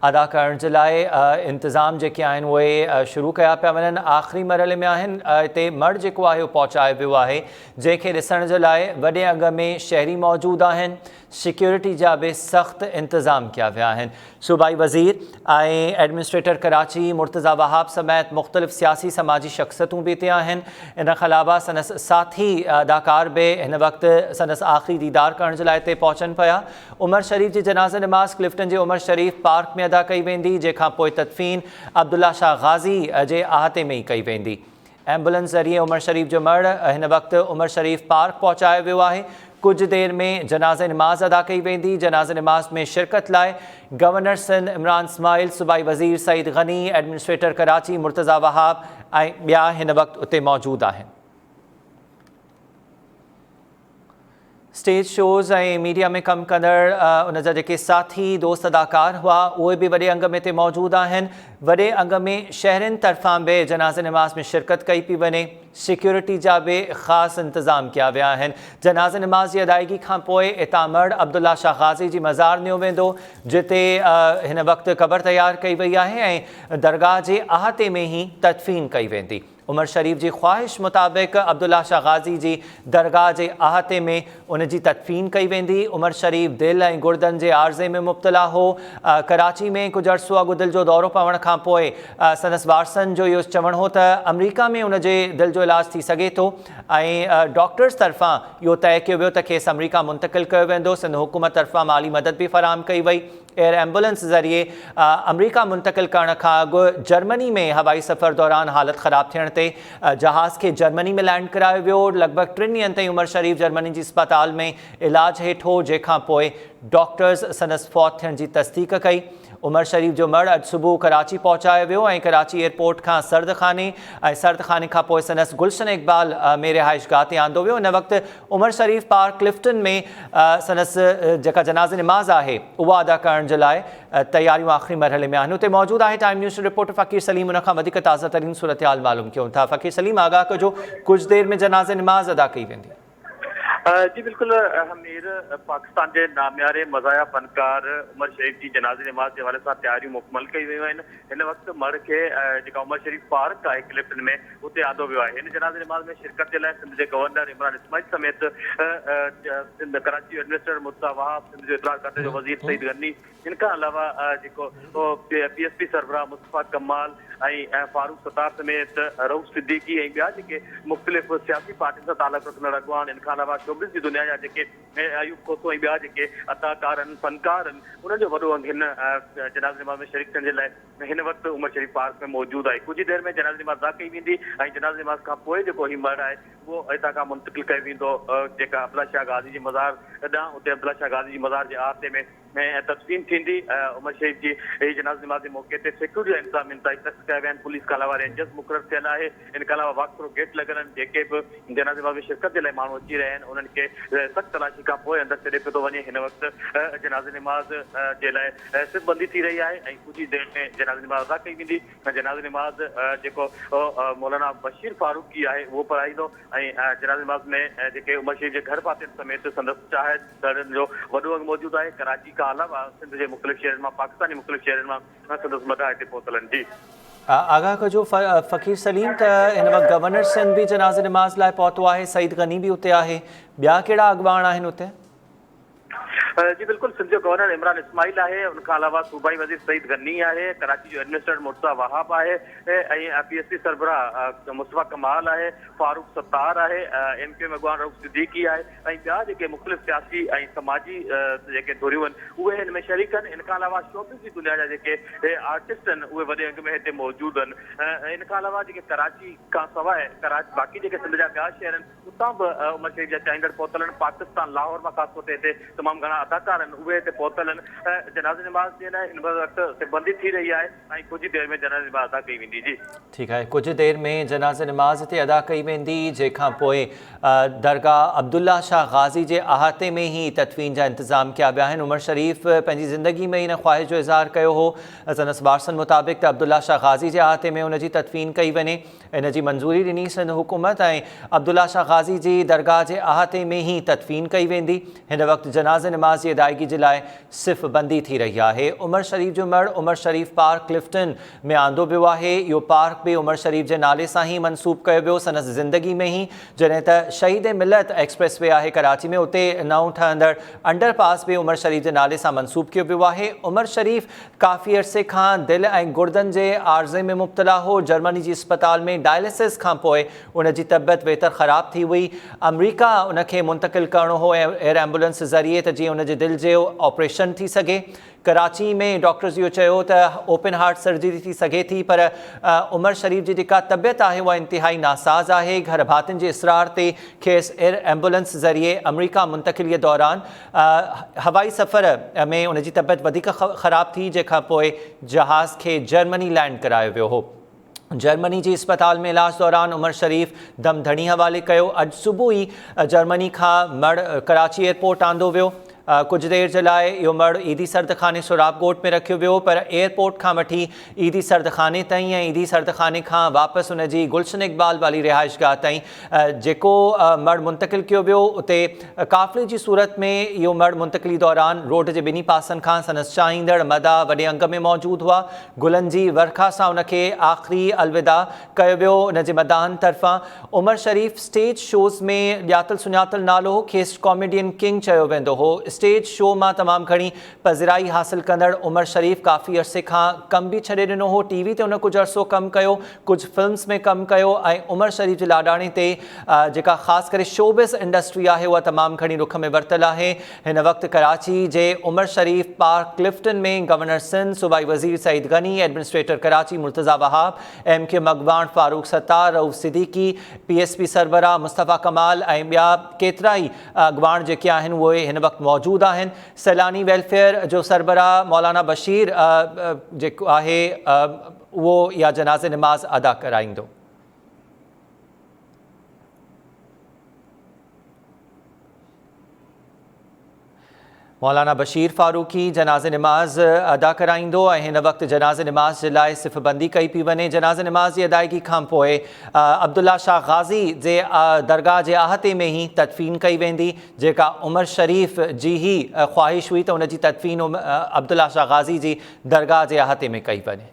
अदा करण जे लाइ इंतज़ाम जेके आहिनि उहे शुरू कया पिया वञनि। आख़िरी मरहले में आहिनि। हिते मर्ड जेको आहे उहो पहुचायो वियो आहे, जंहिंखे ॾिसण जे लाइ वॾे अघ में शहरी मौजूदु आहिनि। सिक्योरिटी जा बि सख़्तु इंतज़ाम कया विया आहिनि। सूबाई वज़ीर ऐं एडमिनिस्ट्रेटर कराची मुर्तज़ा वहाब समेत मुख़्तलिफ़ सियासी समाजी शख़्सियतूं बि हिते आहिनि। इन खां अलावा संदसि साथी अदाकार बि हिन वक़्तु संदसि आख़िरी दीदार करण जे लाइ हिते पहुचनि पिया। उमर शरीफ़ जी जनाज़ा नमाज़ क्लिफ्टन जे उमर शरीफ़ पार्क में अदा कई वेंदी, जंहिंखां पोइ तदफ़ीन अब्दुल्ला शाह गाज़ी जे अहाते में ई कई वेंदी। एम्बुलेंस ज़रिए उमर शरीफ़ जो मर्द हिन वक़्तु उमर शरीफ़ पार्क पहुचायो वियो आहे। कुछ देर में जनाज़ा नमाज़ अदा कई वेंदी। जनाज़ा नमाज़ में शिरकत लाइ गवर्नर सिंध इमरान इस्माइल, सूबाई वज़ीर सईद गनी, एडमिनिस्ट्रेटर कराची मुर्तज़ा वहाब ऐं ॿिया हिन वक़्तु उते मौजूदु आहिनि। स्टेज शोज़ ऐं मीडिया में कमु कंदड़ उन जा जेके साथी दोस्त अदाकार हुआ उहे बि वॾे अंग में हिते मौजूदु आहिनि। वॾे अंग में शहरनि तरफ़ां बि जनाज़ा नमाज़ में शिरकत कई पई वञे। सिक्योरिटी जा बि ख़ासि इंतज़ाम कया विया आहिनि। जनाज़ा नमाज़ जी अदायगी खां पोइ इतां मर्द अब्दुल्ला शाह गाज़ी जी मज़ार नियो वेंदो, जिते हिन वक़्तु क़बर तयारु कई वई आहे ऐं दरगाह जे अहाते में ई तदफ़ीन कई वेंदी। उमर शरीफ़ जी ख़्वाहिश मुताबिक़ अब्दुल्ला शाह गाज़ी जी दरगाह जे अहाते में उन जी तदफ़ीन कई वेंदी। उमर शरीफ़ दिलि ऐं गुर्दनि जे आर्ज़े में मुब्तला हो। कराची में कुझु अर्सो अॻु दिलि जो दौरो पवण खां पोइ संदसि वारसनि जो इहो चवणु हो त अमरीका में उन जे दिलि जो इलाजु थी सघे थो ऐं डॉक्टर्स तरफ़ां इहो तइ कयो वियो त खेसि अमरीका मुंतक़िल कयो वेंदो। सिंध हुकूमत तरफ़ां माली मदद बि फ़राहम कई वई। एयर एम्बुलेंस ज़रिए अमरीका मुंतक़िल करण खां अॻु जर्मनी में हवाई सफ़र दौरान हालत ख़राब थियण ते जहाज़ खे जर्मनी में लैंड करायो वियो। लॻभॻि 3 ॾींहंनि ताईं उमर शरीफ़ जर्मनी जी अस्पताल में इलाज हेठि हो, जंहिंखां पोइ डॉक्टर्स संदसि फौत थियण जी तस्दीक़ कई। उमर शरीफ़ जो मर्द अॼु सुबुह कराची पहुचायो वियो ऐं कराची एयरपोर्ट खां सर्दखाने खां पोइ संदसि गुलशन इक़बाल में रिहाइशगाह ते आंदो वियो। हिन वक़्तु उमर शरीफ़ पार्क क्लिफ्टन में संदसि जेका जनाज़ा नमाज़ आहे उहा अदा करण जे लाइ तयारियूं आख़िरी मरहले में आहिनि। उते मौजूदु आहे टाइम न्यूज़ रिपोर्टर फ़कीर सलीम। उन खां वधीक ताज़ा तरीन सूरत-ए-हाल मालूम कयूं था। फ़कीर सलीम, आगाह कजो, कुछ देर में जनाज़ा नमाज़ अदा कई वेंदी। जी बिल्कुल हमीर पाकिस्तान के नामियारे मज़ाया फनकार उमर शरीफ़ की जनाज़े नमाज के हवाले से तैयारियों मुकम्मल कई वही इन वक्त मर्द के उमर शरीफ़ पार्क है क्लिफ्टन में उते आंदो वियो है। इन जनाज़े नमाज में शिरकत के लिए सिंध के गवर्नर इमरान इस्माइल समेत सिंध कराची एडमिनिस्ट्रेटर मुर्तज़ा वहाब, सिंध जो इतलाह करते जो वज़ीर सईद गनी, इनका अलावा PSP सरबराह मुस्तफ़ा कमाल फारूक सतार समेत रऊफ सिद्दीकी ॿिया जेके मुख़्तलिफ़ सियासी पार्टियुनि सां तालुक़ रखंदड़ अॻवान, इन खां अलावा शोबिज़ जी दुनिया जा जेके अयूब खोसो ऐं ॿिया जेके अदाकार आहिनि, फनकार आहिनि, उन्हनि जो वॾो अंग हिन जनाज़े नमाज़ में शरीक थियण जे लाइ हिन वक़्तु उमर शरीफ़ पार्क में मौजूदु आहे। कुझु देर में जनाज़े नमाज़ अदा कई वेंदी ऐं जनाज़े नमाज़ खां पोइ जेको हीउ मर्द आहे उहो हितां खां मुंतक़िल कयो वेंदो जेका अब्दुल्ला शाह गाज़ी जी मज़ार ॾांहुं। उते अब्दुल्ला शाह गाज़ी जी मज़ार जे आहिते में तदफ़ीन थींदी। उमर शरीफ़ जी जनाज़े नमाज़ जे मौक़े ते सिक्योरिटी जा इंतज़ाम इंतहाई सख़्त कया विया आहिनि। पुलिस खां अलावा रेंजर्स मुक़ररु थियल आहे। इन खां अलावा वक़्त थोरो गेट लॻल आहिनि। जेके बि जनाज़े नमाज़ में शिरकत जे लाइ माण्हू अची रहिया आहिनि उन्हनि खे सख़्त तलाशी खां पोइ अंदरि छॾे पियो थो वञे। हिन वक़्तु जनाज़े नमाज़ जे लाइ सिरबंदी थी रही आहे ऐं कुझु ई देरि में जनाज़े नमाज़ अदा कई वेंदी। जनाज़े नमाज़ जेको मौलाना बशीर फारूकी आहे उहो पढ़ाईंदो ऐं जनाज़े नमाज़ में जेके उमर शरीफ़ जे घर पाते समेत संदसि चाहतनि जो वॾो अंग मौजूदु आहे। कराची खां अलावा सिंध जे मुख़्तलिफ़ शहरनि मां, पाकिस्तानी मुख़्तलिफ़ शहरनि मां संदसि मदा हिते पहुतल आहिनि। जी आगाह कजो फ़कीर सलीम त हिन वक़्तु गवर्नर सिंध बि जनाज़े नमाज़ लाइ पहुतो आहे, सईद गनी बि उते आहे, ॿिया कहिड़ा अॻवान आहिनि उते? जी बिल्कुल, सिंध जो गवर्नर इमरान इस्माइल है, उनका अलावा सूबाई वज़ीर सईद गनी है, कराची जो एडमिनिस्ट्रेटर मुर्तज़ा वहाब है, PSP सरबराह मुस्तफ़ा कमाल है, फारूक सत्तार है, MK अॻवान रऊफ सिद्दीकी है, ॿिया जेके मुख़्तलिफ़ सियासी ऐं समाजी जेके धुरियूं आहिनि उहे हिन में शरीक आहिनि। इन खां अलावा शोबिज़ जी दुनिया जा जेके आर्टिस्ट आहिनि उहे वॾे अंग में हिते मौजूदु आहिनि। इन खां अलावा जेके कराची खां सवाइ बाक़ी जेके सिंध जा ॿिया शहर आहिनि उतां बि उमर शरीफ़ जा चाहींदड़ पहुतल आहिनि। पाकिस्तान लाहौर मां ख़ासि तौर ते हिते तमामु घणा अदाकार आहिनि उहे हिते पहुतल आहिनि। जनाज़े नमाज़ जे लाइ हिन वक़्तु सिरबंदी थी रही आहे ऐं कुझु देरि में जनाज़े नमाज़ अदा कई वेंदी। जी ठीकु आहे, कुझु देरि में जनाज़े नमाज़ हिते अदा कई वेंदी, जंहिंखां पोइ दरगाह अब्दुल्ला शाह गाज़ी जे अहाते में ई तदफ़ीन जा इंतज़ाम कया विया आहिनि। उमर शरीफ़ पंहिंजी ज़िंदगी में इन ख़्वाहिश जो इज़हार कयो हो संदसि वारसनि मुताबिक़ त अब्दुल्ला शाह गाज़ी जे अहाते में उन जी तदफ़ीन कई वञे। इन जी मंज़ूरी ॾिनी सिंध हुकूमत ऐं अब्दुल्ला शाह गाज़ी जी दरगाह जे अहाते में ई तदफ़ीन कई वेंदी। हिन वक़्तु जनाज़े नमाज़ नमाज़ जी अदायगी जे लाइ सिफ़ बंदी थी रही है। उमर शरीफ जो मड़ उमर शरीफ पार्क क्लिफ्टन में आंदो वियो है। इहो पार्क भी उमर शरीफ जे नाले सां ही मनसूब कयो वियो संदसि ज़िंदगी में ही। जॾहिं त शहीद मिलत एक्सप्रेस वे आहे कराची में, उते नओं ठहंदड़ अंडरपास भी उमर शरीफ जे नाले सां मनसूब कयो वियो आहे। उमर शरीफ काफ़ी अरसे खां दिलि ऐं गुर्दनि जे आर्ज़े में मुब्तला हो। जर्मनी जी अस्पताल में डायलिसिस खां पोइ उन जी तबियत बेहतर ख़राब थी हुई। अमरीका उनखे मुंतक़िल करणो हो एयर एम्बुलेंस ज़रिए त जीअं उन जे दिलि जो ऑपरेशन थी सघे। कराची में डॉक्टर्स इहो चयो त ओपन हार्ट सर्जरी थी सघे थी, पर उमर शरीफ जी जेका तबियत आहे उहा इंतिहाई नासाज़ आहे। घर भातियुनि जे इसरार ते खेसि एयर एम्बुलेंस ज़रिए अमरीका मुंतक़िलीअ दौरान हवाई सफ़र में उन जी तबियत वधीक ख़राब थी, जंहिंखां पोइ जहाज़ खे जर्मनी लैंड करायो वियो हो। जर्मनी जी अस्पताल में इलाज दौरान उमर शरीफ दम धणी हवाले कयो। अॼु सुबुह ई जर्मनी खां मड़ कराची एयरपोर्ट आंदो वियो। कुछ देर जे लाइ इहो मड़ ईदी सर्दखाने सुराबकोट में रखियो वियो, पर एयरपोर्ट खां वठी ईदी सर्दखाने ताईं ऐं ईदी सर्दखाने खां वापसि उन जी गुलशन इक़बाल वाली रिहाइशगाह ताईं जेको मड़ मुंतक़िल कयो वियो, उते काफ़िले जी सूरत में इहो मड़ मुंतक़िली दौरान रोड जे ॿिन्ही पासनि खां संदसि चाहींदड़ मदा वॾे अंग में मौजूदु हुआ। गुलनि जी वर्खा सां उनखे आख़िरी अलविदा कयो वियो। उन जे मदाहनि तरफ़ां उमर शरीफ स्टेज शोज़ में ॼातल सुञातल नालो हो। खेसि कॉमेडियन किंग चयो वेंदो हो। स्टेज शो मां तमामु घणी पज़िराई हासिल कंदड़ उमर शरीफ काफ़ी अरसे खां कम भी छॾे ॾिनो हो। टीवी ते उन कुझु अरसो कमु कयो, कुझु फिल्म्स में कमु कयो ऐं उमर शरीफ जे लाॾाणे ते जेका ख़ासि करे शोबिज़ इंडस्ट्री आहे उहा तमामु घणी रुख में वरितल आहे। हिन वक़्तु कराची जे उमर शरीफ पार्क क्लिफ्टन में गवर्नर सिंध सूबाई वज़ीर सईद गनी, एडमिनिस्ट्रेटर कराची मुर्तज़ा वहाब, MK मगवाण फारूक सत्तार, रऊफ़ सिद्दीकी, PSP सरबराह मुस्तफ़ा कमाल ऐं ॿिया केतिरा ई अॻवान जेके आहिनि उहे हिन वक़्तु मौजूद आहिनि। सैलानी वेलफेयर जो सरबराह मौलाना बशीर जेको आहे उहो इहा जनाज़े नमाज़ अदा कराईंदो। मौलाना बशीर फारूकी जनाज़े नमाज़ अदा कराईंदो ऐं हिन वक़्तु जनाज़े नमाज़ जे लाइ सिफ़ बंदी कई पई वञे। जनाज़े नमाज़ जी अदायगी खां पोइ अब्दुल्ला शाह गाज़ी जे दरगाह जे अहाते में ही तदफ़ीन कई वेंदी, जेका उमर शरीफ जी ही ख़्वाहिश हुई त उन जी तदफ़ीन अब्दुल्ला शाह गाज़ी जी दरगाह जे अहाते में कई वञे।